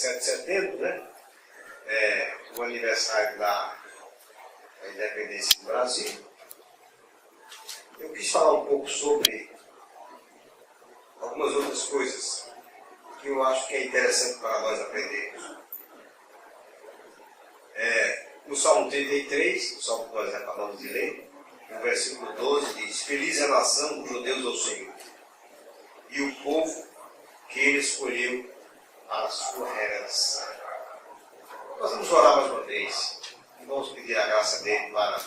7 de setembro, né? O aniversário da independência do Brasil. Eu quis falar um pouco sobre algumas outras coisas que eu acho que é interessante para nós aprendermos. No Salmo 33, o Salmo que nós acabamos de ler, no versículo 12 diz: Feliz é a nação cujo Deus é o Senhor, e o povo que ele escolheu para a sua herança. Nós vamos orar mais uma vez e vamos pedir a graça dele para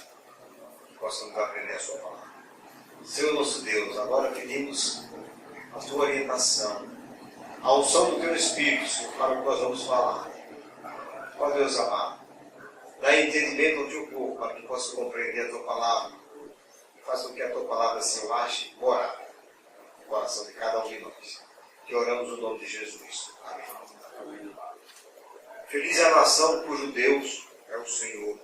que possamos aprender a sua palavra. Senhor nosso Deus, agora pedimos a tua orientação, a unção do teu Espírito, Senhor, para o que nós vamos falar. Ó Deus amado, dá entendimento ao teu povo para que possa compreender a tua palavra e faça com que a tua palavra se enlace morar no coração de cada um de nós. Que oramos no nome de Jesus. Amém. Feliz é a nação cujo Deus é o Senhor,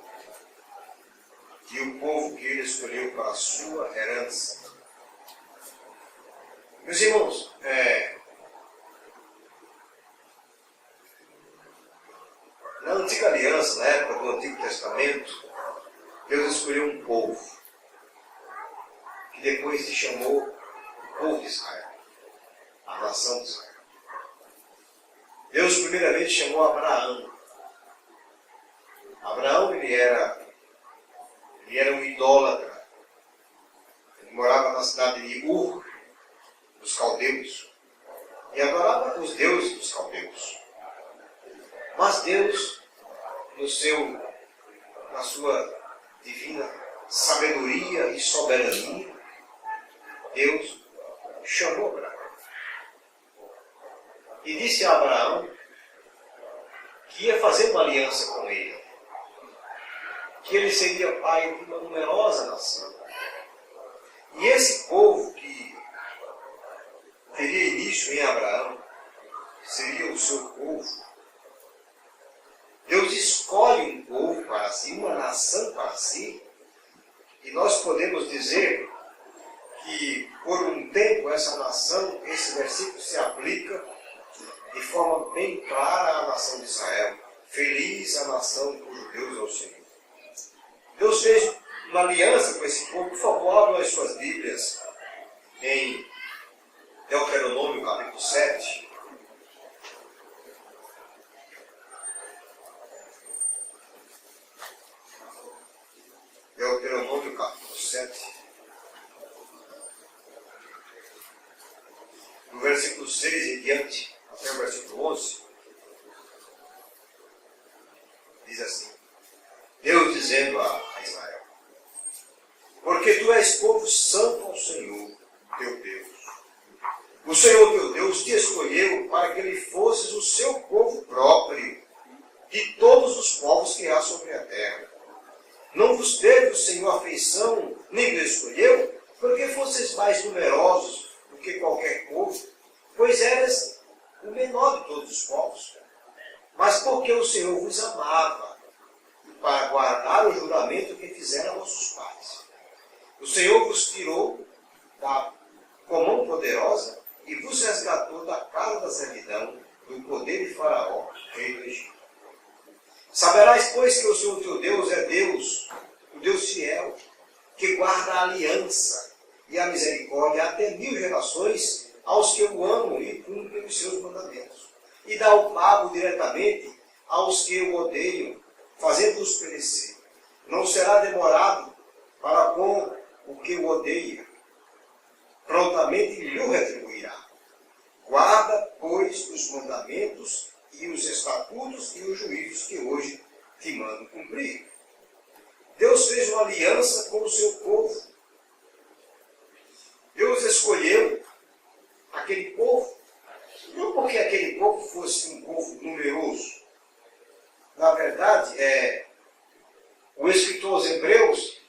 e o povo que ele escolheu para a sua herança. Meus irmãos, na antiga aliança, na época do Antigo Testamento, Deus escolheu um povo, que depois se chamou o povo de Israel, a nação de Israel. Deus primeiramente chamou Abraão. Abraão, ele era um idólatra. Ele morava na cidade de Ur, dos caldeus, e adorava os deuses dos caldeus. Mas Deus, na sua divina sabedoria e soberania, Deus chamou Abraão. E disse a Abraão que ia fazer uma aliança com ele, que ele seria pai de uma numerosa nação. E esse povo que teria início em Abraão, seria o seu povo. Deus escolhe um povo para si, uma nação para si, e nós podemos dizer que por um tempo essa nação, esse versículo se aplica de forma bem clara à nação de Israel. Feliz a nação cujo Deus é o Senhor. Deus fez uma aliança com esse povo. Por favor, abram as suas Bíblias em Deuteronômio capítulo 7. Deuteronômio capítulo 7. No versículo 6 em diante, até o versículo 11, diz assim: Deus dizendo a Israel: Porque tu és povo santo ao Senhor, teu Deus. O Senhor teu Deus te escolheu para que ele fosses o seu povo próprio, de todos os povos que há sobre a terra. Não vos teve o Senhor afeição, nem vos escolheu, porque fosseis mais numerosos do que qualquer povo, pois eras o menor de todos os povos. Mas porque o Senhor vos amava, para guardar o juramento que fizeram a vossos pais. O Senhor vos tirou com mão poderosa e vos resgatou da casa da servidão, do poder de Faraó, rei do Egito. Saberás, pois, que o Senhor teu Deus é Deus, o Deus fiel, que guarda a aliança e a misericórdia até 1000 gerações aos que o amam e cumprem os seus mandamentos. E dá o pago diretamente aos que o odeiam, fazendo-os perecer. Não será demorado para com o que o odeia. Prontamente lhe retribuirá. Guarda, pois, os mandamentos e os estatutos e os juízos que hoje te mando cumprir. Deus fez uma aliança com o seu povo. Deus escolheu aquele povo, não porque aquele povo fosse um povo numeroso. Na verdade, o escritor aos Hebreus,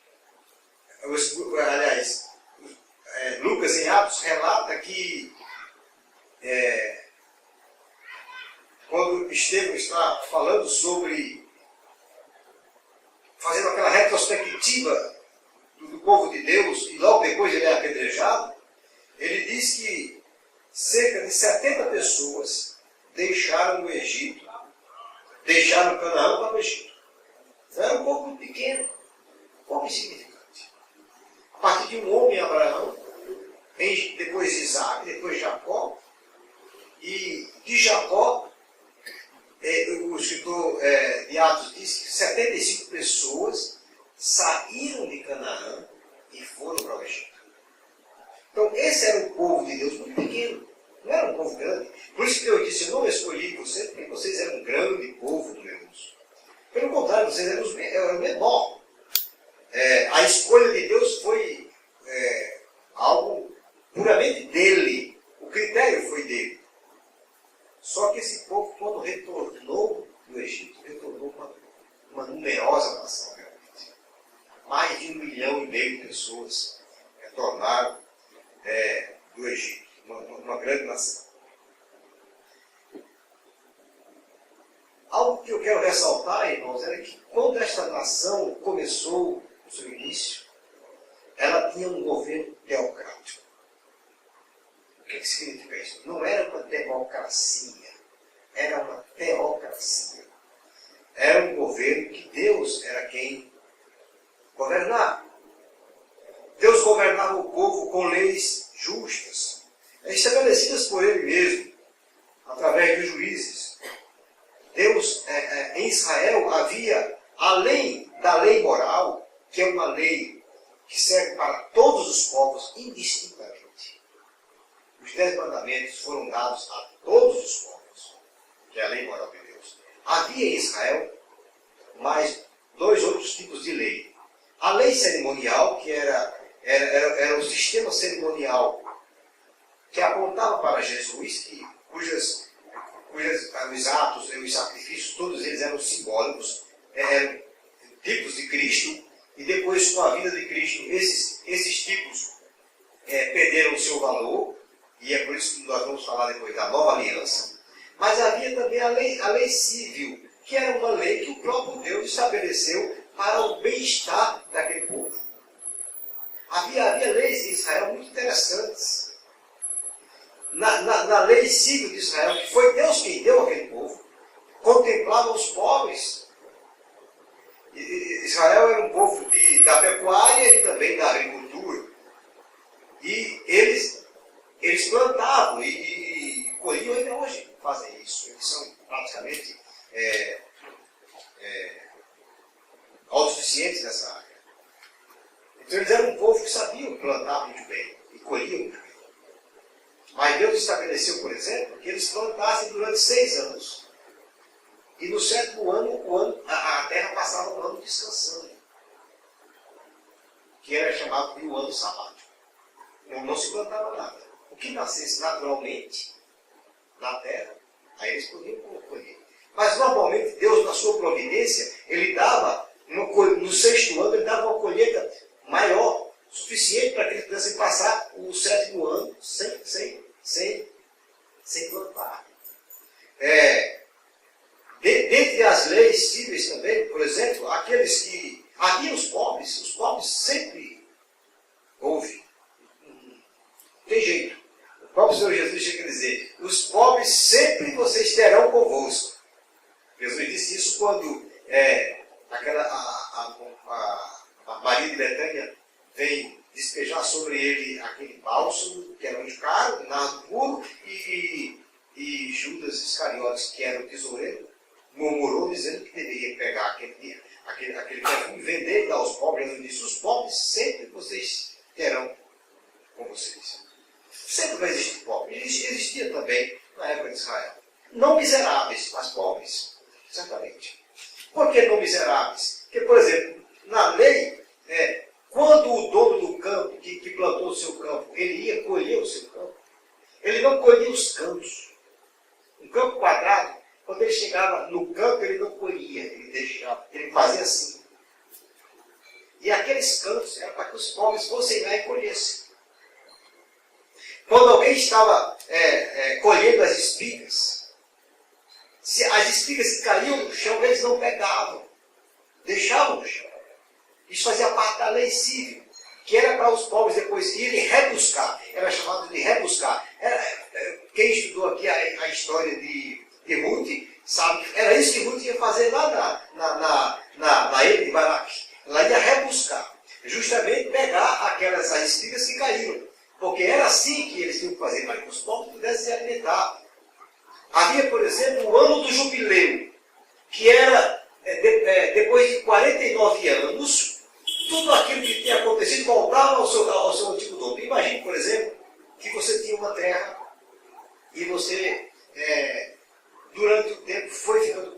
Lucas em Atos relata que quando Estevão está falando sobre, fazendo aquela retrospectiva do povo de Deus, e logo depois ele é apedrejado, ele diz que cerca de 70 pessoas deixaram o Egito deixaram Canaã para o Egito. Então era um povo muito pequeno, pouco insignificante. A partir de um homem, Abraão, depois Isaac, depois Jacó, e de Jacó, o escritor de Atos diz que 75 pessoas saíram de Canaã e foram para o Egito. Então, esse era um povo de Deus muito pequeno, não era um povo grande. Por isso que Deus disse: eu não escolhi vocês, porque vocês eram um grande povo numeroso. Pelo contrário, vocês eram o menor. A escolha de Deus foi algo puramente dele. O critério foi dele. Só que esse povo, quando retornou do Egito, retornou uma numerosa nação, realmente. Mais de 1,5 milhão de pessoas retornaram do Egito, uma grande nação. Algo que eu quero ressaltar, irmãos, é que quando esta nação começou o seu início, ela tinha um governo teocrático. O que significa isso? Não era uma democracia, era uma teocracia. Era um governo que Deus era quem governava. Deus governava o povo com leis justas, estabelecidas por Ele mesmo, através dos juízes. Deus, em Israel, havia, além da lei moral, que é uma lei que serve para todos os povos indistintamente. Os 10 mandamentos foram dados a todos os povos, que é a lei moral de Deus. Havia em Israel mais 2 outros tipos de lei. A lei cerimonial, que era o sistema cerimonial que apontava para Jesus, cujos os atos e os sacrifícios, todos eles eram simbólicos, eram tipos de Cristo, e depois, com a vida de Cristo, esses tipos perderam o seu valor, e é por isso que nós vamos falar depois da nova aliança. Mas havia também a lei civil, que era uma lei que o próprio Deus estabeleceu para o bem-estar daquele povo. Havia leis em Israel muito interessantes. Na lei civil de Israel, que foi Deus quem deu aquele povo, contemplava os pobres. Israel era um povo da pecuária e também da agricultura. E eles plantavam e colhiam, ainda hoje fazem isso. Eles são praticamente autossuficientes nessa área. Então eles eram um povo que sabiam plantar muito bem e colhiam muito bem. Mas Deus estabeleceu, por exemplo, que eles plantassem durante 6 anos. E no 7º ano, a terra passava um ano descansando. Que era chamado de o ano sabático. Não se plantava nada. O que nascesse naturalmente na terra, aí eles podiam colher. Mas normalmente Deus, na sua providência, Ele dava, no 6º ano, Ele dava uma colheita maior, suficiente para que eles pudessem passar o 7º ano sem plantar. Dentre as leis cíveis também, por exemplo, aqueles que... Havia os pobres sempre houve. Tem jeito. O próprio Senhor Jesus chega a dizer: os pobres sempre vocês terão convosco. Jesus disse isso quando a Maria de Betânia vem despejar sobre ele aquele bálsamo, que era muito caro, nardo puro, e Judas Iscariotes, que era o tesoureiro, murmurou dizendo que deveria pegar aquele perfume e vender e dar aos pobres. Jesus disse: os pobres sempre vocês terão com vocês. Sempre vai existir pobre. Existia também na época de Israel. Não miseráveis, mas pobres. Certamente. Por que não miseráveis? Porque, por exemplo, na lei, quando o dono do campo, que plantou o seu campo, ele ia colher o seu campo, ele não colhia os campos. Um campo quadrado, quando ele chegava no campo, ele não colhia, ele deixava, ele fazia assim. E aqueles campos eram para que os pobres fossem lá e colhessem. Quando alguém estava colhendo as espigas, se as espigas caíam no chão, eles não pegavam, deixavam no chão. Isso fazia parte da lei civil, que era para os pobres depois irem rebuscar. Era chamado de rebuscar. Quem estudou aqui a história de Ruth Sabe? Era isso que Ruth ia fazer lá na ilha de Baraque. Ela ia rebuscar. Justamente pegar aquelas espigas que caíram. Porque era assim que eles tinham que fazer, para que os povos pudessem se alimentar. Havia, por exemplo, o ano do jubileu, que era depois de 49 anos, tudo aquilo que tinha acontecido voltava ao seu antigo dono. Imagine, por exemplo, que você tinha uma terra e você, durante o tempo, foi ficando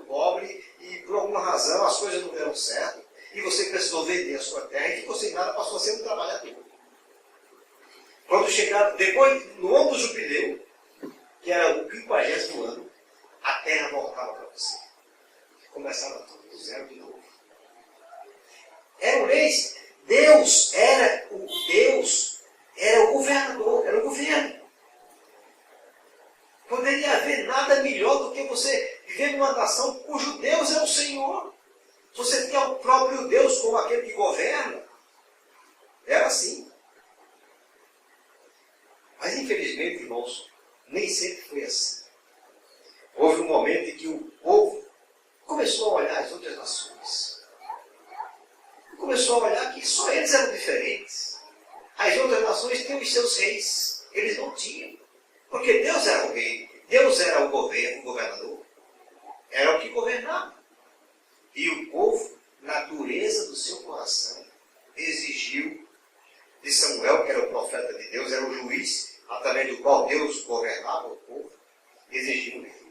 pobre, e por alguma razão as coisas não deram certo, e você precisou vender a sua terra e ficou sem nada, passou a ser um trabalhador. Quando chegaram, depois, no ano do jubileu, que era o 50º ano, a terra voltava para você. Começava tudo do zero de novo. Eram leis. Deus era o governador, era o governo. Poderia haver nada melhor do que você viver numa nação cujo Deus é o Senhor. Você tem o próprio Deus como aquele que governa. Era assim. Mas infelizmente, irmãos, nem sempre foi assim. Houve um momento em que o povo começou a olhar as outras nações. Começou a olhar que só eles eram diferentes. As outras nações tinham os seus reis. Eles não tinham. Porque Deus era o rei. Deus era o governador. Era o que governava. E o povo, na dureza do seu coração, exigiu de Samuel, que era o profeta de Deus, era o juiz, através do qual Deus governava o povo, exigiu um rei.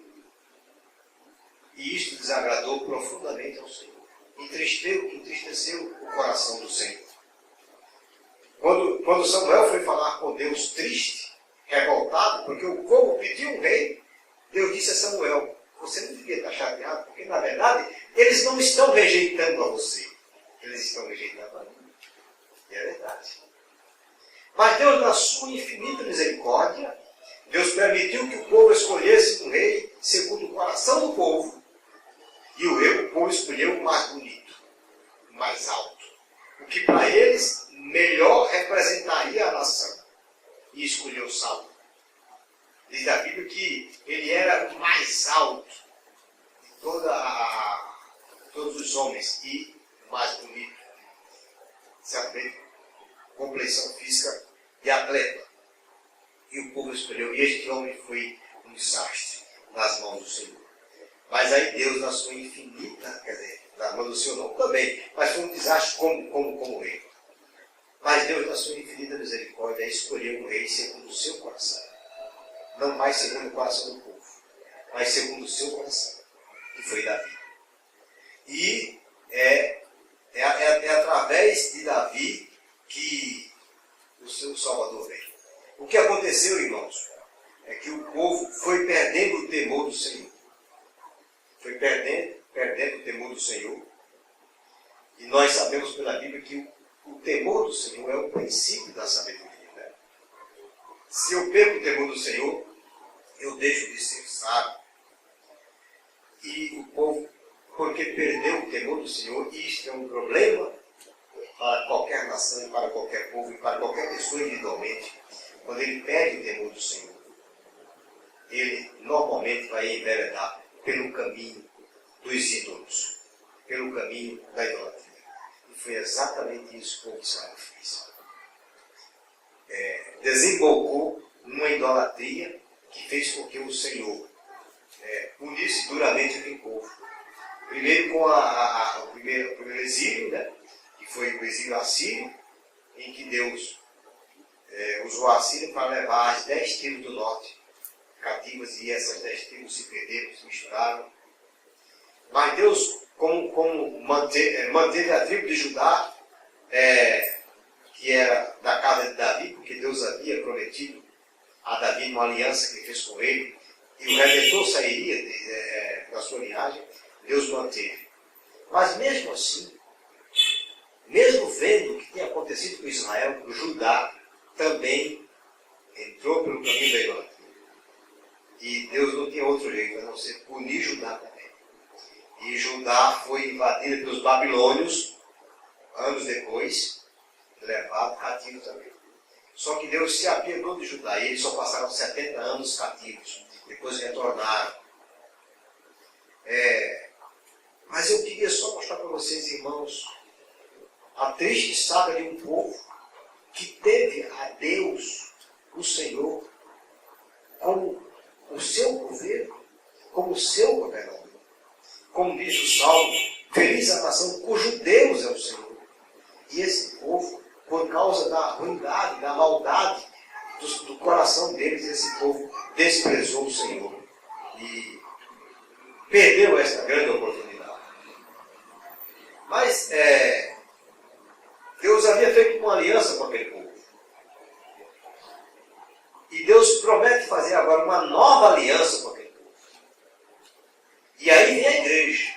E isto desagradou profundamente ao Senhor. Entristeceu o coração do Senhor. Quando Samuel foi falar com Deus triste, revoltado, porque o povo pediu um rei, Deus disse a Samuel: você não devia estar chateado, porque na verdade eles não estão rejeitando a você, eles estão rejeitando a mim. E é verdade. Mas Deus, na sua infinita misericórdia, Deus permitiu que o povo escolhesse um rei segundo o coração do povo, e o povo escolheu o mais bonito, o mais alto, o que para eles melhor representaria a nação, e escolheu Saul. Diz a Bíblia que ele era o mais alto de todos os homens e o mais bonito, certamente, compleição física de atleta. E o povo escolheu, e este homem foi um desastre nas mãos do Senhor. Mas aí Deus, na sua infinita, quer dizer, na mão do Senhor não também, mas foi um desastre como rei. Mas Deus, na sua infinita misericórdia, escolheu um rei segundo o seu coração. Não mais segundo o coração do povo, mas segundo o seu coração, que foi Davi. E é através de Davi que o seu Salvador veio. O que aconteceu, irmãos, é que o povo foi perdendo o temor do Senhor. Foi perdendo o temor do Senhor. E nós sabemos pela Bíblia que o temor do Senhor é o princípio da sabedoria. Né? Se eu perco o temor do Senhor, eu deixo de ser sábio. E o povo, porque perdeu o temor do Senhor, e isto é um problema para qualquer nação, para qualquer povo e para qualquer pessoa individualmente. Quando ele perde o temor do Senhor, ele normalmente vai enveredar pelo caminho dos ídolos, pelo caminho da idolatria. E foi exatamente isso que o povo de Israel fez. Desembocou numa idolatria que fez com que o Senhor punisse duramente aquele povo. Primeiro com o primeiro exílio, né, que foi o exílio assírio, em que Deus usou a Síria para levar as 10 tribos do norte cativas, e essas 10 tribos se perderam, se misturaram. Mas Deus, como manteve a tribo de Judá, que era da casa de Davi, porque Deus havia prometido a Davi uma aliança que fez com ele, e o Redentor sairia da sua linhagem, Deus manteve. Mas mesmo assim, mesmo vendo o que tinha acontecido com Israel, o Judá também entrou pelo caminho da idolatria. E Deus não tinha outro jeito a não ser punir Judá também. E Judá foi invadida pelos babilônios, anos depois, levado cativo também. Só que Deus se apiedou de Judá, e eles só passaram 70 anos cativos. Depois retornaram. Mas eu queria só mostrar para vocês, irmãos, a triste saga de um povo que teve a Deus, o Senhor, como o seu governo, como o seu governador. Como diz o Salmo, feliz a nação cujo Deus é o Senhor. E esse povo, por causa da ruindade, da maldade do coração deles, esse povo desprezou o Senhor e perdeu esta grande oportunidade. Mas Deus havia feito uma aliança com aquele povo. E Deus promete fazer agora uma nova aliança com aquele povo. E aí vem a igreja.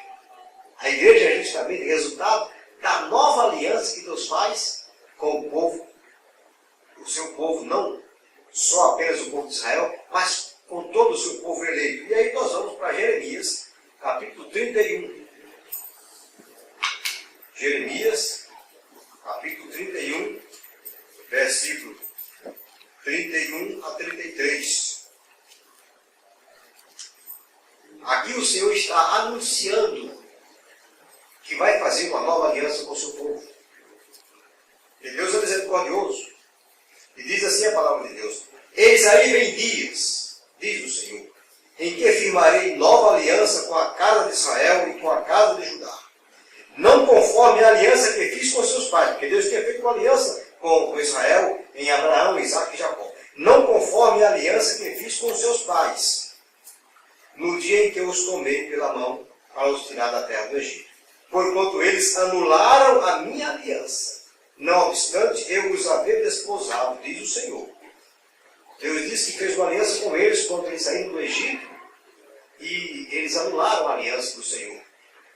A igreja é justamente resultado da nova aliança que Deus faz com o povo. O seu povo, não só apenas o povo de Israel, mas com todo o seu povo eleito. E aí nós vamos para Jeremias, capítulo 31. Jeremias, capítulo 31, versículo 31 a 33. Aqui o Senhor está anunciando que vai fazer uma nova aliança com o seu povo. E Deus é misericordioso. E diz assim a palavra de Deus: eis aí vem dias, diz o Senhor, em que firmarei nova aliança com a casa de Israel e com a casa de Judá. Não conforme a aliança que fiz com seus pais, porque Deus tinha feito uma aliança com Israel em Abraão, Isaque e Jacó. Não conforme a aliança que fiz com seus pais, no dia em que eu os tomei pela mão para os tirar da terra do Egito. Porquanto eles anularam a minha aliança. Não obstante, eu os havia desposado, diz o Senhor. Deus disse que fez uma aliança com eles quando eles saíram do Egito. E eles anularam a aliança do Senhor.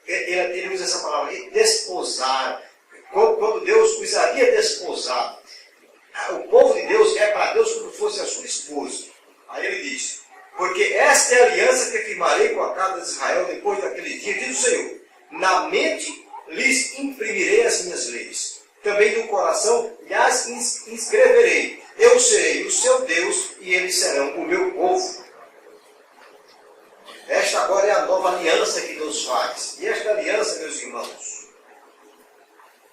Ele usa essa palavra, desposaram. Quando Deus os havia desposado. O povo de Deus é para Deus como se fosse a sua esposa. Aí ele diz: porque esta é a aliança que firmarei com a casa de Israel depois daquele dia, diz o Senhor. Na mente lhes imprimirei as minhas leis. Também no coração lhes inscreverei. Eu serei o seu Deus e eles serão o meu povo. Esta agora é a nova aliança que Deus faz. E esta aliança, meus irmãos,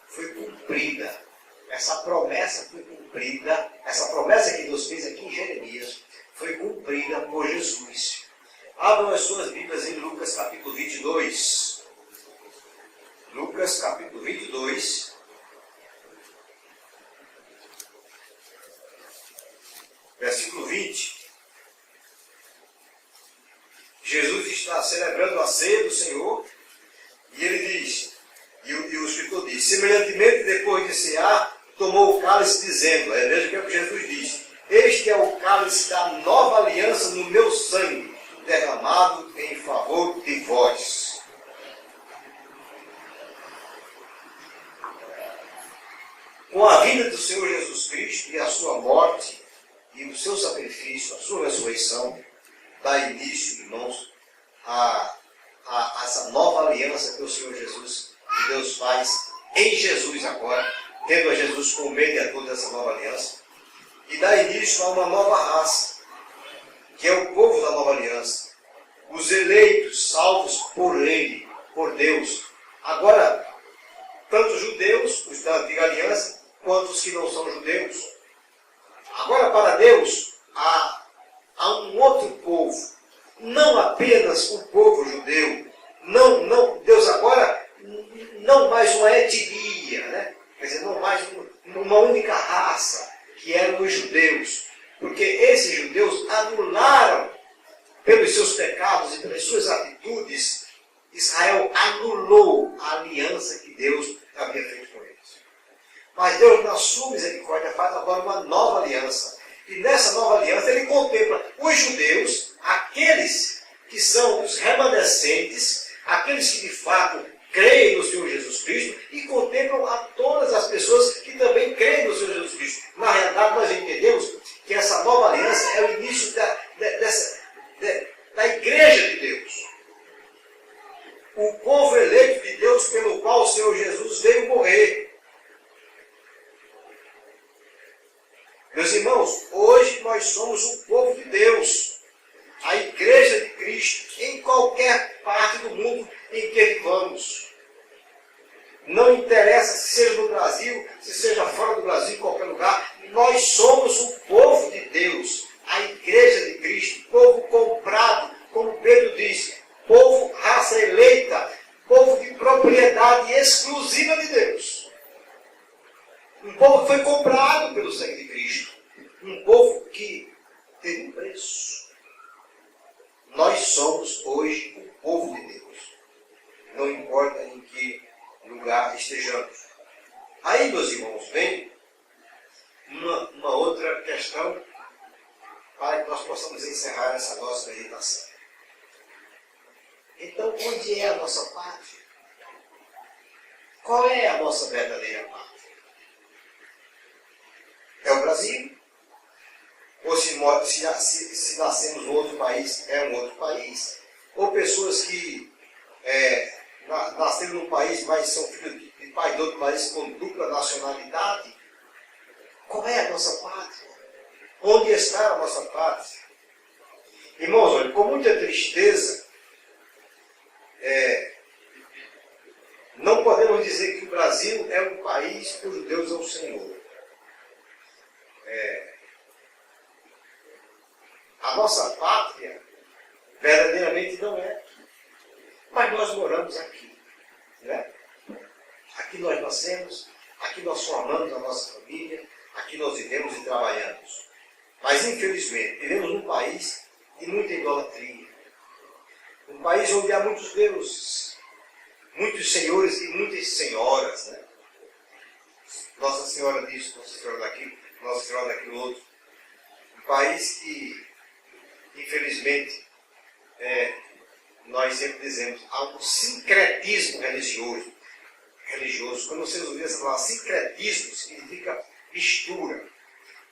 foi cumprida. Essa promessa foi cumprida. Essa promessa que Deus fez aqui em Jeremias foi cumprida por Jesus. Abram as suas Bíblias em Lucas capítulo 22. Lucas capítulo 22. Versículo 20. Jesus está celebrando a ceia do Senhor e ele diz, e o escritor diz: semelhantemente, depois de cear, tomou o cálice, dizendo, veja o que é o que Jesus diz: este é o cálice da nova aliança no meu sangue, derramado em favor de vós. Com a vinda do Senhor Jesus Cristo e a sua morte e o seu sacrifício, a sua ressurreição, dá início, irmãos, a essa nova aliança que o Senhor Jesus, que Deus faz em Jesus agora, tendo a Jesus como mediador dessa nova aliança, e dá início a uma nova raça, que é o povo da nova aliança, os eleitos, salvos por Ele, por Deus. Agora, tanto os judeus, os da antiga aliança, quanto os que não são judeus. Agora, para Deus, há um outro povo, não apenas o povo judeu, Deus agora, não mais uma etnia, né? Quer dizer, não mais uma única raça, que eram os judeus, porque esses judeus anularam, pelos seus pecados e pelas suas atitudes, Israel anulou a aliança que Deus havia feito com eles. Mas Deus, na sua misericórdia, faz agora uma nova aliança. E nessa nova aliança ele contempla os judeus, aqueles que são os remanescentes, aqueles que de fato creem no Senhor Jesus Cristo, e contemplam a todas as pessoas que também creem no Senhor Jesus Cristo. Na realidade, nós entendemos que essa nova aliança é o início da igreja de Deus. O povo eleito de Deus pelo qual o Senhor Jesus veio morrer. Meus irmãos, hoje nós somos o povo de Deus, a igreja de Cristo, em qualquer parte do mundo em que vivamos. Não interessa se seja no Brasil, se seja fora do Brasil, em qualquer lugar. Nós somos o povo de Deus, a igreja de Cristo, povo comprado, como Pedro diz, povo, raça eleita, povo de propriedade exclusiva de Deus. Um povo que foi comprado pelo sangue de Cristo. Um povo que teve um preço. Nós somos hoje o povo de Deus. Não importa em que lugar estejamos. Aí, meus irmãos, vem uma outra questão para que nós possamos encerrar essa nossa meditação. Então, onde é a nossa pátria? Qual é a nossa verdadeira pátria? É o Brasil? Ou se nascemos em outro país, é um outro país? Ou pessoas que nasceram num país, mas são filhos de pai de outro país com dupla nacionalidade? Qual é a nossa pátria? Onde está a nossa pátria? Irmãos, olha, com muita tristeza, não podemos dizer que o Brasil é um país cujo Deus é o Senhor. A nossa pátria verdadeiramente não é aqui. Mas nós moramos aqui. Né? Aqui nós nascemos, aqui nós formamos a nossa família, aqui nós vivemos e trabalhamos. Mas infelizmente vivemos num país de muita idolatria. Um país onde há muitos deuses, muitos senhores e muitas senhoras. Né? Nossa Senhora disso, Nossa Senhora daquilo, Nossa Senhora daquilo outro. Um país que, infelizmente, nós sempre dizemos, há um sincretismo religioso. Quando vocês ouvirem essa palavra, sincretismo significa mistura.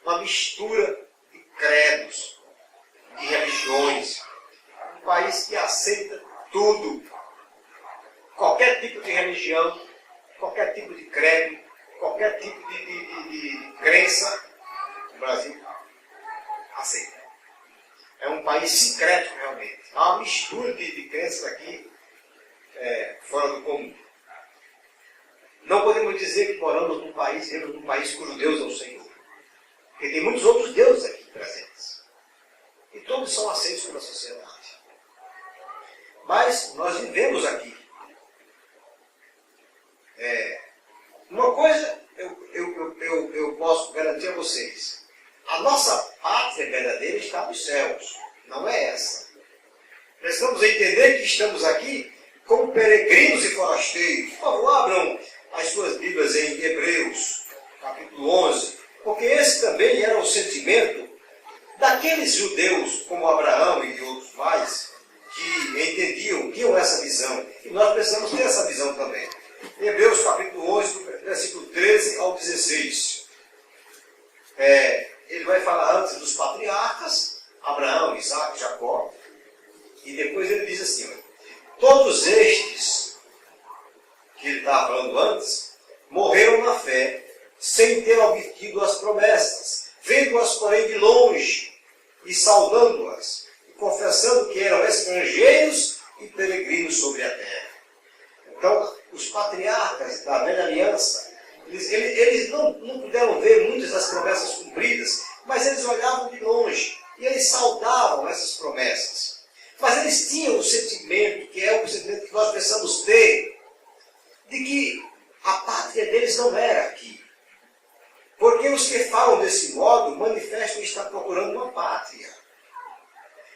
Uma mistura de credos, de religiões. Um país que aceita tudo. Qualquer tipo de religião, qualquer tipo de credo, qualquer tipo de crença, o Brasil aceita. É um país sincreto, realmente. Há uma mistura de crenças aqui fora do comum. Não podemos dizer que moramos num país cujo Deus é o Senhor. Porque tem muitos outros deuses aqui presentes. E todos são aceitos pela sociedade. Mas nós vivemos aqui. Uma coisa eu posso garantir a vocês. A nossa pátria verdadeira está nos céus. Não é essa. Precisamos entender que estamos aqui como peregrinos e forasteiros. Por favor, abram as suas Bíblias em Hebreus, capítulo 11. Porque esse também era o sentimento daqueles judeus, como Abraão e outros mais, que entendiam, tinham essa visão. E nós precisamos ter essa visão também. Hebreus capítulo 11, versículo 13 ao 16. Ele vai falar antes dos patriarcas, Abraão, Isaac, Jacó, e depois ele diz assim, todos estes, que ele estava falando antes, morreram na fé, sem ter obtido as promessas, vendo-as, porém, de longe, e saudando-as, e confessando que eram estrangeiros e peregrinos sobre a terra. Então, os patriarcas da velha aliança, eles não puderam ver muitas das promessas cumpridas, mas eles olhavam de longe e eles saudavam essas promessas. Mas eles tinham o sentimento, que é o sentimento que nós precisamos ter, de que a pátria deles não era aqui. Porque os que falam desse modo manifestam estar procurando uma pátria.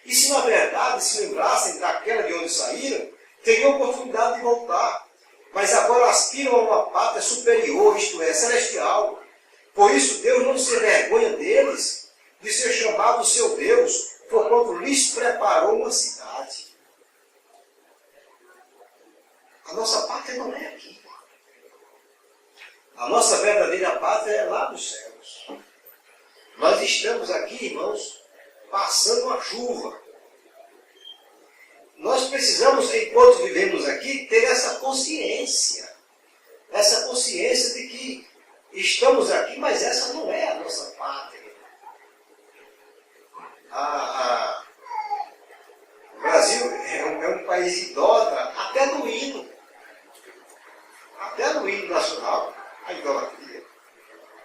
E se na verdade se lembrassem daquela de onde saíram, teriam oportunidade de voltar. Mas agora aspiram a uma pátria superior, isto é, celestial. Por isso Deus não se envergonha deles, de ser chamado seu Deus, porquanto lhes preparou uma cidade. A nossa pátria não é aqui. A nossa verdadeira pátria é lá dos céus. Nós estamos aqui, irmãos, passando a chuva. Nós precisamos, enquanto vivemos aqui, ter essa consciência. Essa consciência de que estamos aqui, mas essa não é a nossa pátria. O Brasil é um país idólatra a idolatria.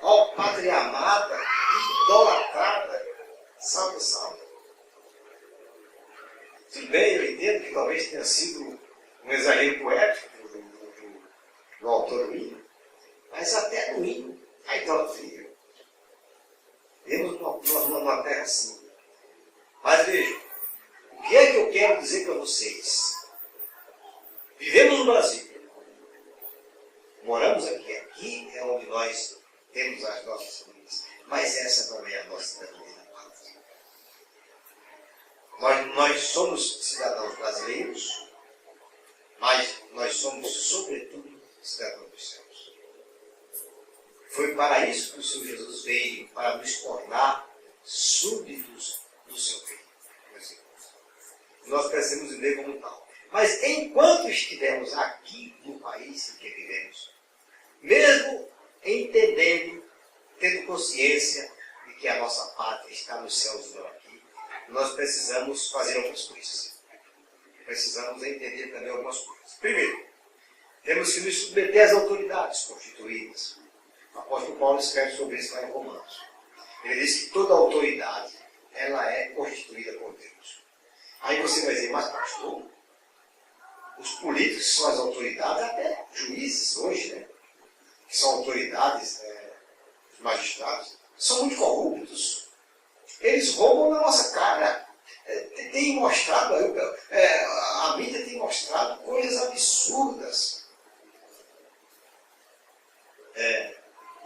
Ó pátria amada, idolatrada, salve, salve. Tudo bem, eu entendo que talvez tenha sido um exagero poético do autor do hino, mas até no hino, a idolatria. Vivemos numa terra assim. Mas vejam, o que é que eu quero dizer para vocês? Vivemos no Brasil. Moramos aqui. Aqui é onde nós temos as nossas famílias. Mas essa não é a nossa cidadania da pátria. Nós somos cidadãos brasileiros, mas nós somos, sobretudo, cidadãos dos céus. Foi para isso que o Senhor Jesus veio, para nos tornar súditos do seu reino. Nós precisamos viver como tal. Mas enquanto estivermos aqui no país em que vivemos, mesmo entendendo, tendo consciência de que a nossa pátria está nos céus não aqui, nós precisamos fazer algumas coisas. Precisamos entender também algumas coisas. Primeiro, temos que nos submeter às autoridades constituídas. O apóstolo Paulo escreve sobre isso lá em Romanos. Ele diz que toda autoridade ela é constituída por Deus. Aí você vai dizer, mas pastor, os políticos são as autoridades, até juízes hoje, né? Que são autoridades, os magistrados, são muito corruptos. Eles roubam na nossa cara. Tem mostrado, a mídia tem mostrado coisas absurdas.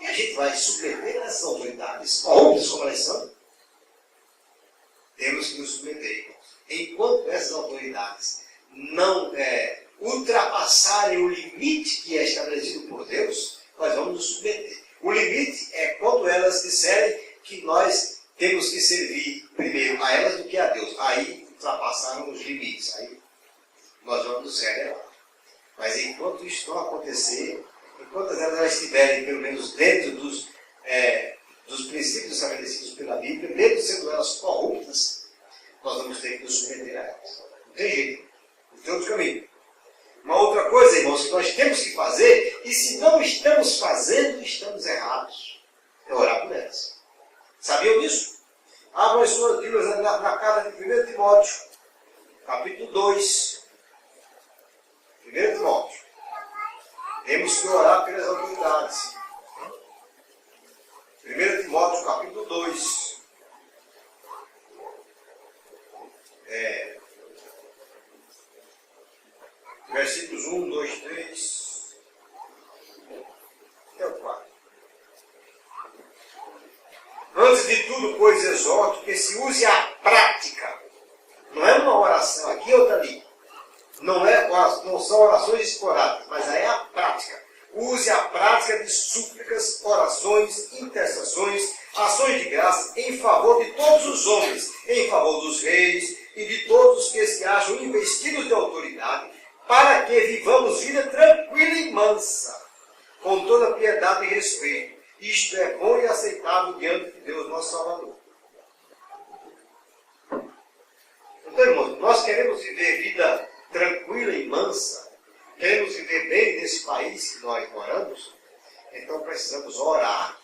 E a gente vai submeter essas autoridades, corruptas como elas são. Temos que nos submeter, irmãos. Enquanto essas autoridades não ultrapassarem o limite que é estabelecido por Deus, nós vamos nos submeter. O limite é quando elas disserem que nós temos que servir primeiro a elas do que a Deus. Aí ultrapassaram os limites. Aí nós vamos nos rebelar. Mas enquanto isso não acontecer, enquanto elas estiverem pelo menos dentro dos princípios estabelecidos pela Bíblia, mesmo sendo elas corruptas, nós vamos ter que nos submeter a elas. Não tem jeito. Não tem outro caminho. Uma outra coisa, irmãos, que nós temos que fazer, e se não estamos fazendo, estamos errados, é orar por elas. Sabiam disso? Abram as suas Bíblias na carta de 1 Timóteo, capítulo 2. 1 Timóteo. Temos que orar pelas autoridades. 1 Timóteo, capítulo 2. Versículos 1, 2, 3. Até o 4. Antes de tudo, pois, exorto que se use a prática. Não é uma oração aqui ou ali. Não são orações esporádicas, mas aí é a prática. Use a prática de súplicas, orações, intercessões, ações de graça em favor de todos os homens, em favor dos reis e de todos os que se acham investidos de autoridade, para que vivamos vida tranquila e mansa, com toda piedade e respeito. Isto é bom e aceitável diante de Deus, nosso Salvador. Então, irmãos, nós queremos viver vida tranquila e mansa, queremos viver bem nesse país que nós moramos, então precisamos orar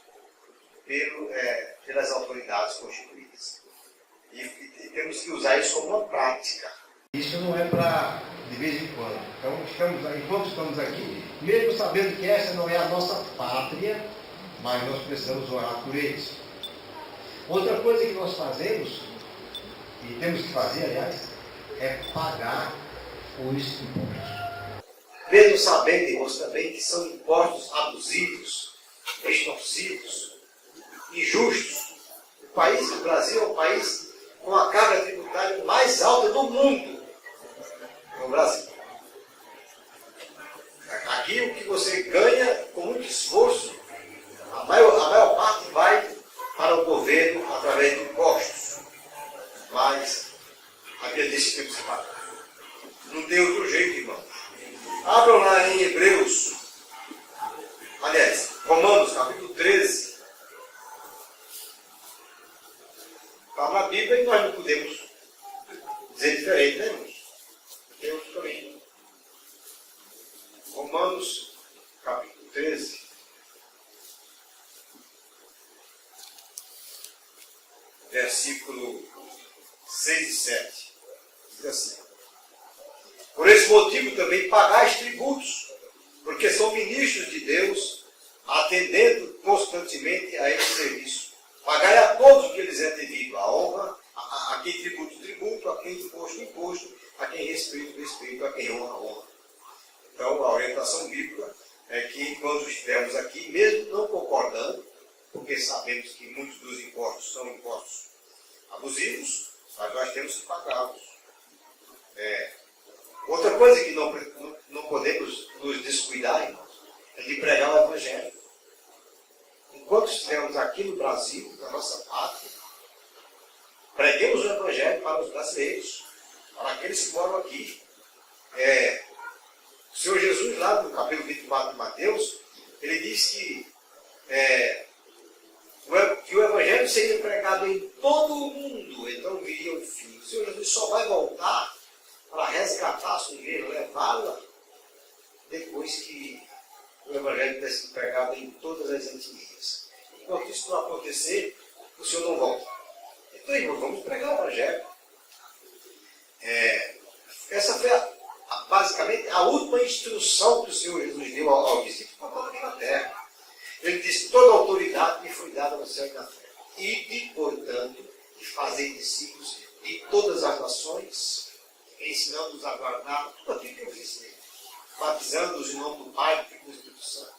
pelas autoridades constituídas. E temos que usar isso como uma prática. Isso não é para de vez em quando. Então, enquanto estamos aqui, mesmo sabendo que essa não é a nossa pátria, mas nós precisamos orar por eles. Outra coisa que nós fazemos, e temos que fazer, aliás, é pagar os impostos. Mesmo sabendo, irmãos, também que são impostos abusivos, extorsivos, injustos. O Brasil é o país com a carga tributária mais alta do mundo. No Brasil. Aqui o que você ganha com muito esforço, a maior parte vai para o governo através de impostos. Mas a Bíblia diz que temos que pagar. Não tem outro jeito, irmão. Abram lá em Hebreus, aliás, Romanos, capítulo 13. Está na Bíblia e nós não podemos dizer diferente, né, irmãos? Tem outro caminho. Romanos, capítulo 13. versículo 6 e 7. Diz assim: por esse motivo também pagais tributos, porque são ministros de Deus, atendendo constantemente a esse serviço. Pagai a todos o que lhes é devido, a honra, a quem tributo, tributo, a quem imposto, imposto, a quem respeito, respeito, a quem honra, honra. Então, a orientação bíblica é que quando estivermos aqui, mesmo não concordando, porque sabemos que muitos dos impostos são impostos abusivos, mas nós temos que pagá-los. Outra coisa que não podemos nos descuidar, irmãos, é de pregar o Evangelho. Enquanto estivermos aqui no Brasil, na nossa pátria, preguemos o Evangelho para os brasileiros, para aqueles que moram aqui. O Senhor Jesus, lá no capítulo 24 de Mateus, ele diz que o Evangelho seria pregado em todo o mundo, então viria o fim. O Senhor Jesus só vai voltar para resgatar a sua igreja, levá-la, depois que o Evangelho tenha sido pregado em todas as etnias. Enquanto isso não acontecer, o Senhor não volta. Então, irmãos, vamos pregar o Evangelho. Essa foi basicamente a última instrução que o Senhor Jesus deu ao discípulo para toda aquela terra. Ele disse: toda autoridade me foi dada no céu e na terra. Ide, portanto, e fazei discípulos de todas as nações, ensinando-os a guardar tudo aquilo que eu vos ensinei, batizando-os em nome do Pai, do Filho e do Espírito Santo.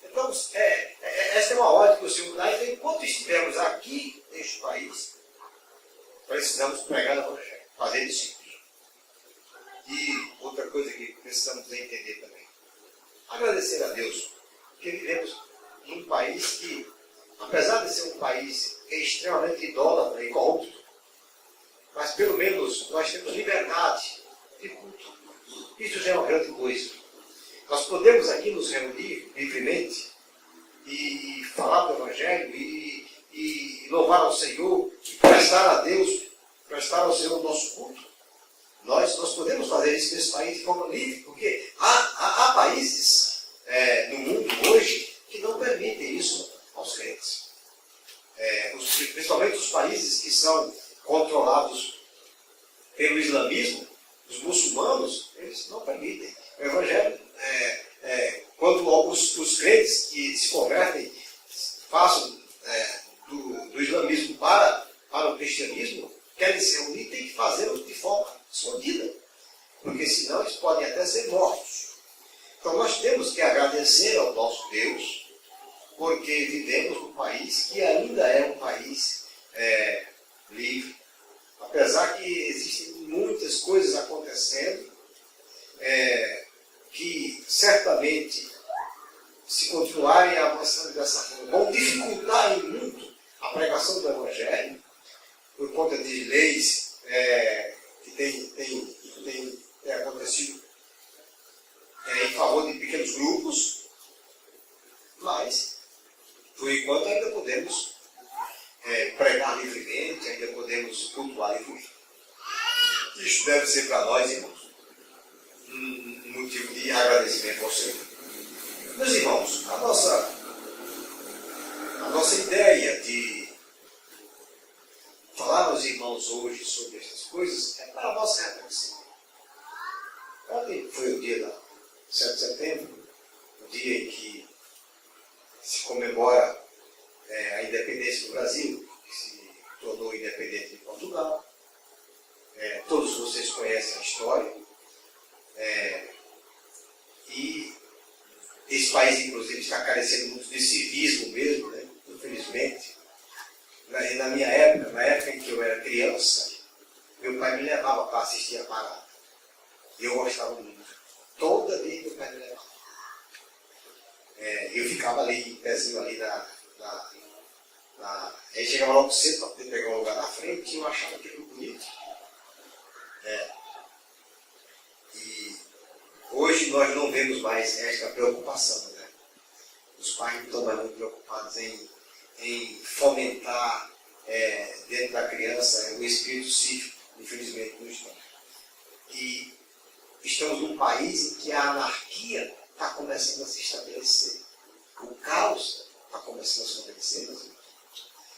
Então, essa é uma ordem que o Senhor dá. Então, enquanto estivermos aqui neste país, precisamos pregar o Evangelho, fazer discípulos. E outra coisa que precisamos entender também: agradecer a Deus, porque vivemos num país que, apesar de ser um país extremamente idólatra e corrupto, mas pelo menos nós temos liberdade de culto. Isso já é uma grande coisa. Nós podemos aqui nos reunir livremente e falar do Evangelho e louvar ao Senhor, e prestar a Deus, prestar ao Senhor o nosso culto. Nós podemos fazer isso nesse país de forma livre, porque há países no mundo hoje que não permitem isso aos crentes. Principalmente os países que são controlados pelo islamismo, os muçulmanos, eles não permitem. O Evangelho, quando os crentes que se convertem façam do islamismo para o cristianismo, querem se unir, tem que fazê-lo de forma escondida, porque senão eles podem até ser mortos. Então nós temos que agradecer ao nosso Deus, porque vivemos num país que ainda é um país livre, apesar que existem muitas coisas acontecendo que certamente, se continuarem avançando dessa forma, vão dificultar muito a pregação do Evangelho, por conta de leis que tem acontecido em favor de pequenos grupos, mas, por enquanto, ainda podemos pregar livremente, ainda podemos cultuar livremente. Isso deve ser para nós, irmãos, um motivo de agradecimento ao Senhor. Meus irmãos, a nossa ideia de falar aos irmãos hoje sobre essas coisas é para a nossa reflexão. Ontem foi o dia da 7 de setembro, o dia em que se comemora a independência do Brasil, que se tornou independente de Portugal. Todos vocês conhecem a história. E esse país, inclusive, está carecendo muito de civismo mesmo, né? Infelizmente. Na minha época, na época em que eu era criança, meu pai me levava para assistir a parada. E eu gostava muito. Toda vez meu pai me levava. Eu ficava ali, pezinho ali aí chegava logo cedo para poder pegar um lugar na frente e eu achava aquilo bonito. E hoje nós não vemos mais esta preocupação, né? Os pais não estão mais muito preocupados em fomentar dentro da criança o espírito cívico, infelizmente não estão. E estamos num país em que a anarquia está começando a se estabelecer. O caos está começando a se estabelecer.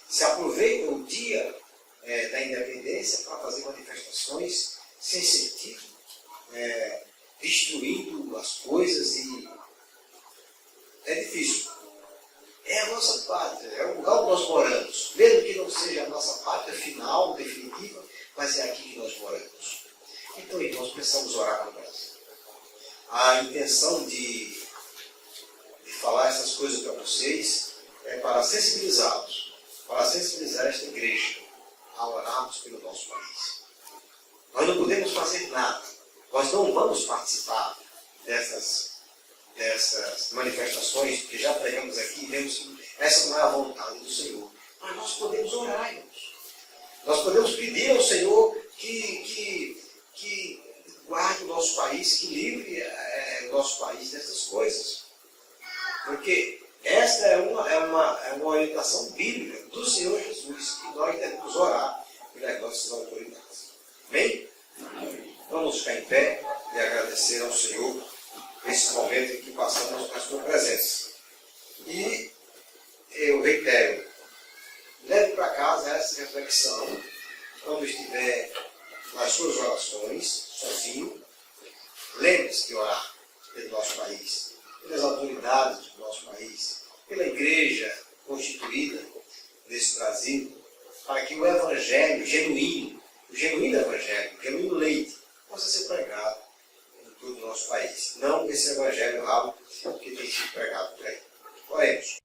Se aproveita o dia manifestações sem sentido, destruindo as coisas e é difícil. É a nossa pátria, é o lugar onde nós moramos. Mesmo que não seja a nossa pátria final, definitiva, mas é aqui que nós moramos. Então, irmãos, precisamos orar para o Brasil. A intenção de falar essas coisas para vocês é para sensibilizá-los, para sensibilizar esta igreja a orarmos pelo nosso país. Nós não podemos fazer nada, nós não vamos participar dessas manifestações, porque já pregamos aqui e vemos que essa não é a vontade do Senhor. Mas nós podemos orar, irmãos. Nós podemos pedir ao Senhor que guarde o nosso país, que livre o nosso país dessas coisas. Porque esta é uma orientação bíblica do Senhor Jesus, que nós devemos orar pelas nossas autoridades. Amém? Vamos ficar em pé e agradecer ao Senhor esse momento em que passamos na sua presença. E eu reitero, leve para casa essa reflexão, quando estiver nas suas orações, sozinho. Lembre-se de orar pelo nosso país, pelas autoridades do nosso país, pela igreja constituída nesse Brasil, para que o evangelho genuíno, o genuíno evangelho, o genuíno leite, possa ser pregado em todo o nosso país. Não esse evangelho ralo que tem sido pregado por aí. Oremos.